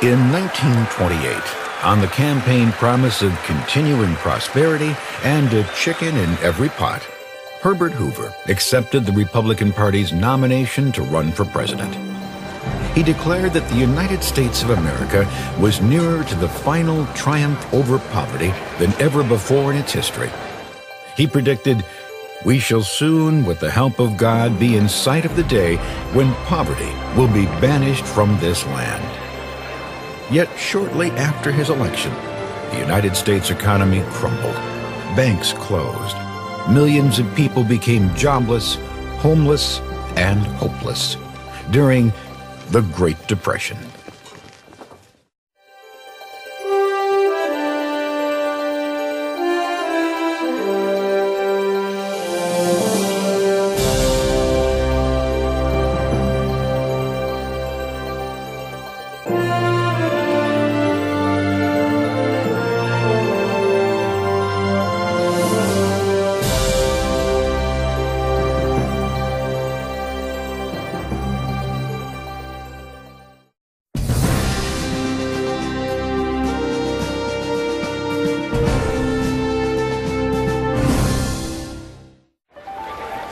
In 1928, on the campaign promise of continuing prosperity and a chicken in every pot, Herbert Hoover accepted the Republican Party's nomination to run for president. He declared that the United States of America was nearer to the final triumph over poverty than ever before in its history. He predicted, "We shall soon, with the help of God, be in sight of the day when poverty will be banished from this land." Yet shortly after his election, the United States economy crumbled. Banks closed. Millions of people became jobless, homeless, and hopeless during the Great Depression.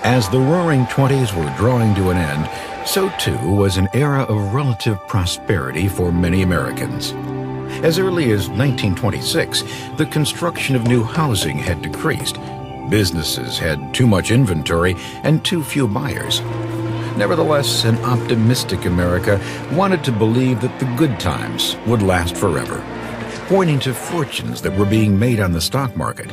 As the Roaring Twenties were drawing to an end, so too was an era of relative prosperity for many Americans. As early as 1926, the construction of new housing had decreased. Businesses had too much inventory and too few buyers. Nevertheless, an optimistic America wanted to believe that the good times would last forever, pointing to fortunes that were being made on the stock market.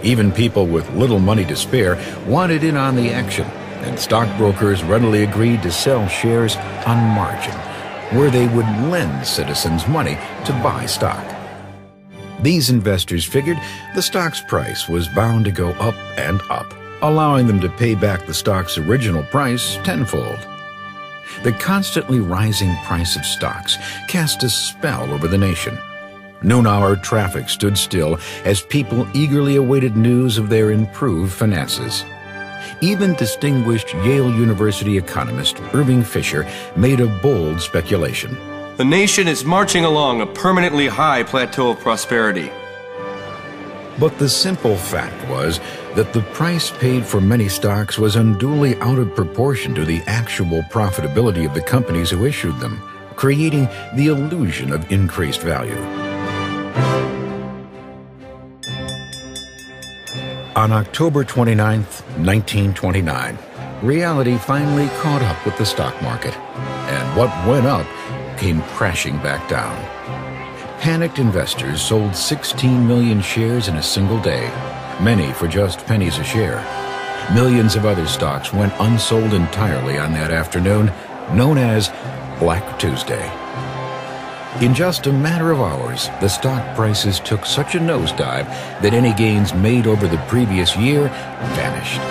Even people with little money to spare wanted in on the action, and stockbrokers readily agreed to sell shares on margin, where they would lend citizens money to buy stock. These investors figured the stock's price was bound to go up and up, allowing them to pay back the stock's original price tenfold. The constantly rising price of stocks cast a spell over the nation. Noon-hour traffic stood still as people eagerly awaited news of their improved finances. Even distinguished Yale University economist Irving Fisher made a bold speculation. The nation is marching along a permanently high plateau of prosperity. But the simple fact was that the price paid for many stocks was unduly out of proportion to the actual profitability of the companies who issued them, creating the illusion of increased value. On October 29, 1929, reality finally caught up with the stock market, and what went up came crashing back down. Panicked investors sold 16 million shares in a single day, many for just pennies a share. Millions of other stocks went unsold entirely on that afternoon, known as Black Tuesday. In just a matter of hours, the stock prices took such a nosedive that any gains made over the previous year vanished.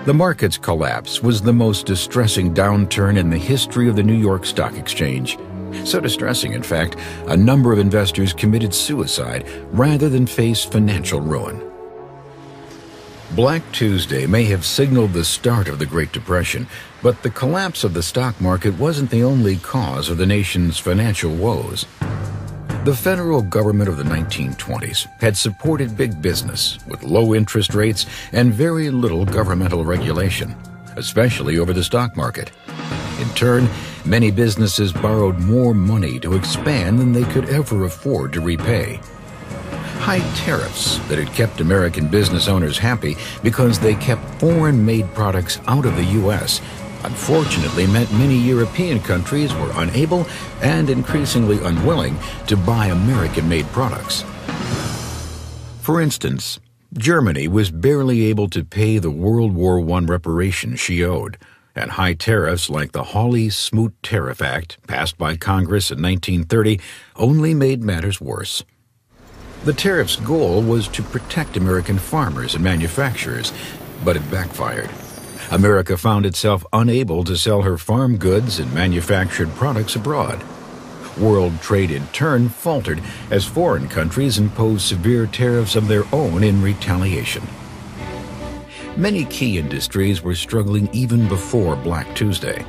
The market's collapse was the most distressing downturn in the history of the New York Stock Exchange. So distressing, in fact, a number of investors committed suicide rather than face financial ruin. Black Tuesday may have signaled the start of the Great Depression, but the collapse of the stock market wasn't the only cause of the nation's financial woes. The federal government of the 1920s had supported big business with low interest rates and very little governmental regulation, especially over the stock market. In turn, many businesses borrowed more money to expand than they could ever afford to repay. High tariffs that had kept American business owners happy because they kept foreign-made products out of the U.S. unfortunately meant many European countries were unable and increasingly unwilling to buy American-made products. For instance, Germany was barely able to pay the World War I reparations she owed, and high tariffs like the Hawley-Smoot Tariff Act, passed by Congress in 1930, only made matters worse. The tariff's goal was to protect American farmers and manufacturers, but it backfired. America found itself unable to sell her farm goods and manufactured products abroad. World trade in turn faltered as foreign countries imposed severe tariffs of their own in retaliation. Many key industries were struggling even before Black Tuesday.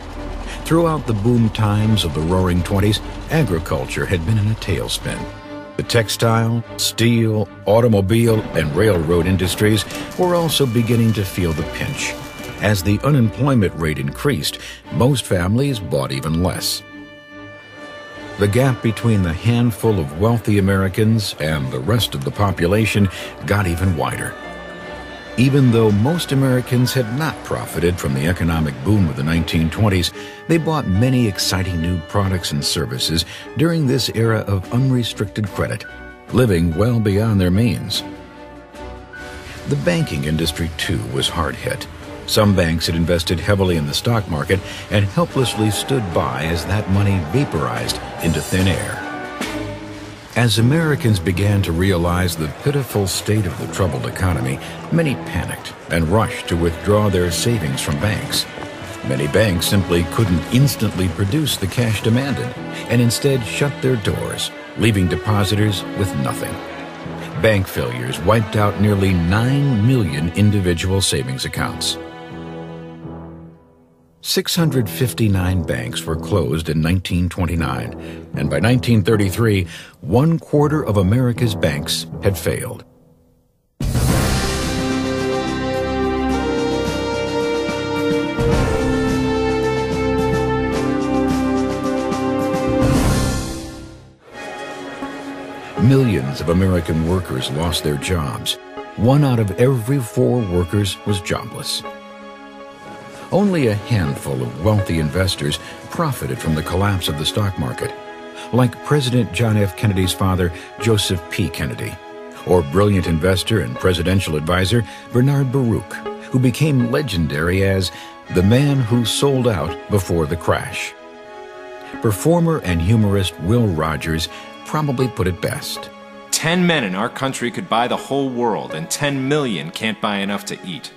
Throughout the boom times of the Roaring '20s, agriculture had been in a tailspin. The textile, steel, automobile, and railroad industries were also beginning to feel the pinch. As the unemployment rate increased, most families bought even less. The gap between the handful of wealthy Americans and the rest of the population got even wider. Even though most Americans had not profited from the economic boom of the 1920s, they bought many exciting new products and services during this era of unrestricted credit, living well beyond their means. The banking industry, too, was hard hit. Some banks had invested heavily in the stock market and helplessly stood by as that money vaporized into thin air. As Americans began to realize the pitiful state of the troubled economy, many panicked and rushed to withdraw their savings from banks. Many banks simply couldn't instantly produce the cash demanded and instead shut their doors, leaving depositors with nothing. Bank failures wiped out nearly 9 million individual savings accounts. 659 banks were closed in 1929, and by 1933, 1/4 of America's banks had failed. Millions of American workers lost their jobs. 1 out of every 4 workers was jobless. Only a handful of wealthy investors profited from the collapse of the stock market, like President John F. Kennedy's father, Joseph P. Kennedy, or brilliant investor and presidential advisor Bernard Baruch, who became legendary as the man who sold out before the crash. Performer and humorist Will Rogers probably put it best. 10 men in our country could buy the whole world, and 10 million can't buy enough to eat.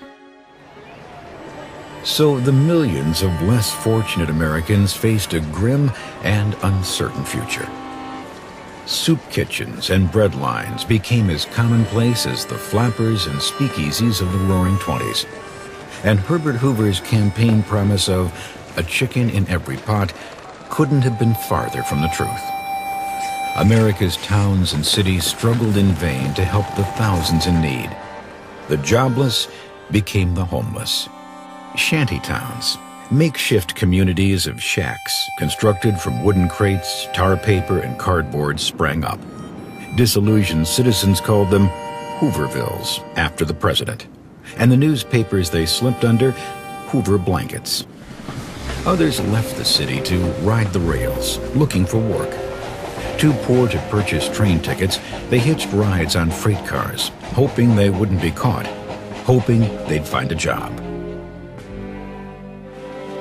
So the millions of less fortunate Americans faced a grim and uncertain future. Soup kitchens and bread lines became as commonplace as the flappers and speakeasies of the Roaring '20s. And Herbert Hoover's campaign promise of a chicken in every pot couldn't have been farther from the truth. America's towns and cities struggled in vain to help the thousands in need. The jobless became the homeless. Shanty towns, makeshift communities of shacks constructed from wooden crates, tar paper, and cardboard sprang up. Disillusioned citizens called them Hoovervilles after the president, and the newspapers they slipped under, Hoover blankets. Others left the city to ride the rails, looking for work. Too poor to purchase train tickets, they hitched rides on freight cars, hoping they wouldn't be caught, hoping they'd find a job.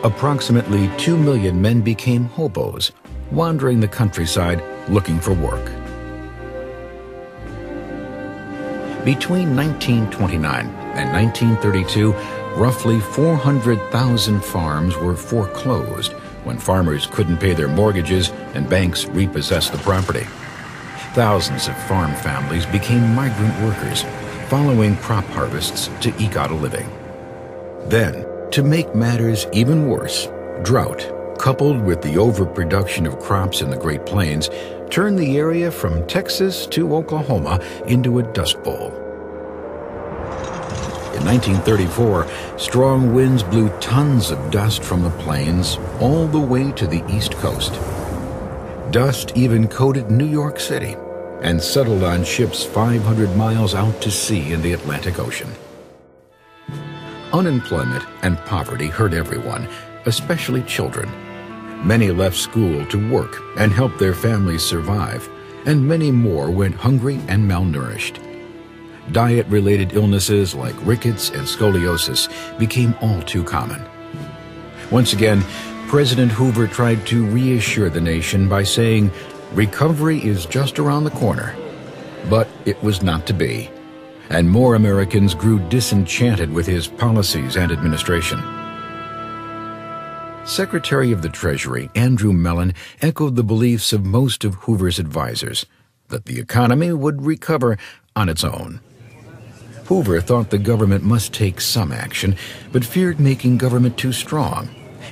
Approximately 2 million men became hobos, wandering the countryside looking for work. Between 1929 and 1932, roughly 400,000 farms were foreclosed when farmers couldn't pay their mortgages and banks repossessed the property. Thousands of farm families became migrant workers, following crop harvests to eke out a living. Then, to make matters even worse, drought, coupled with the overproduction of crops in the Great Plains, turned the area from Texas to Oklahoma into a dust bowl. In 1934, strong winds blew tons of dust from the plains all the way to the East Coast. Dust even coated New York City and settled on ships 500 miles out to sea in the Atlantic Ocean. Unemployment and poverty hurt everyone, especially children. Many left school to work and help their families survive, and many more went hungry and malnourished. Diet-related illnesses like rickets and scoliosis became all too common. Once again, President Hoover tried to reassure the nation by saying, "Recovery is just around the corner." But it was not to be, and more Americans grew disenchanted with his policies and administration. Secretary of the Treasury Andrew Mellon echoed the beliefs of most of Hoover's advisors, that the economy would recover on its own. Hoover thought the government must take some action, but feared making government too strong,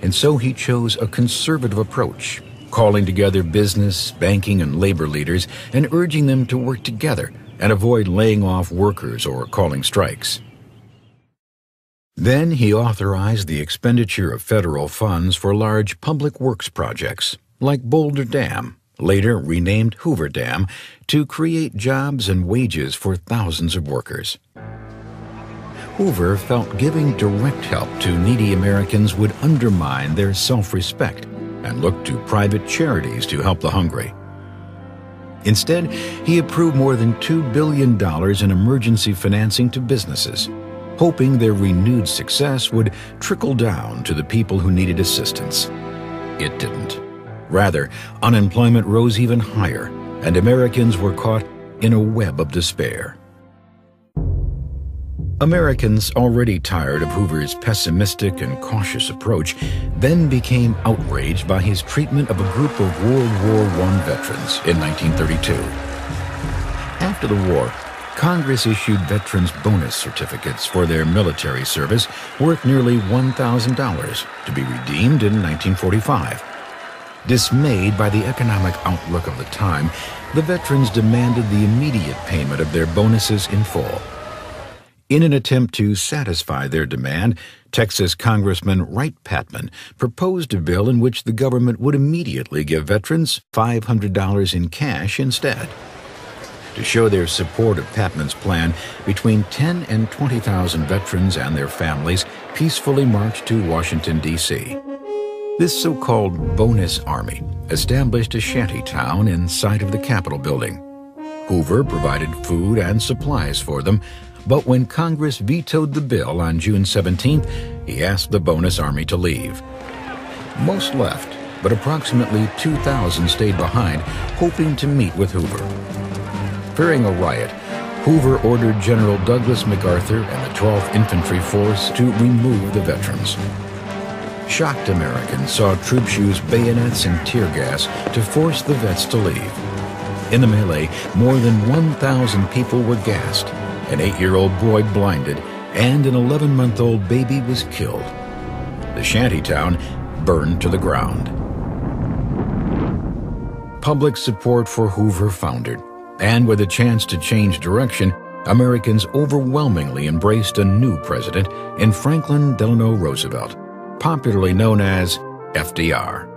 and so he chose a conservative approach, calling together business, banking, and labor leaders and urging them to work together and avoid laying off workers or calling strikes. Then he authorized the expenditure of federal funds for large public works projects, like Boulder Dam, later renamed Hoover Dam, to create jobs and wages for thousands of workers. Hoover felt giving direct help to needy Americans would undermine their self-respect and looked to private charities to help the hungry. Instead, he approved more than $2 billion in emergency financing to businesses, hoping their renewed success would trickle down to the people who needed assistance. It didn't. Rather, unemployment rose even higher, and Americans were caught in a web of despair. Americans, already tired of Hoover's pessimistic and cautious approach, then became outraged by his treatment of a group of World War I veterans in 1932. After the war, Congress issued veterans bonus certificates for their military service worth nearly $1,000 to be redeemed in 1945. Dismayed by the economic outlook of the time, the veterans demanded the immediate payment of their bonuses in full. In an attempt to satisfy their demand, Texas Congressman Wright Patman proposed a bill in which the government would immediately give veterans $500 in cash instead. To show their support of Patman's plan, between 10 and 20,000 veterans and their families peacefully marched to Washington, D.C. This so-called bonus army established a shanty town in sight of the Capitol building. Hoover provided food and supplies for them, but when Congress vetoed the bill on June 17th, he asked the bonus army to leave. Most left, but approximately 2,000 stayed behind, hoping to meet with Hoover. Fearing a riot, Hoover ordered General Douglas MacArthur and the 12th Infantry Force to remove the veterans. Shocked Americans saw troops use bayonets and tear gas to force the vets to leave. In the melee, more than 1,000 people were gassed, an 8-year-old boy blinded, and an 11-month-old baby was killed. The shantytown burned to the ground. Public support for Hoover foundered, and with a chance to change direction, Americans overwhelmingly embraced a new president in Franklin Delano Roosevelt, popularly known as FDR.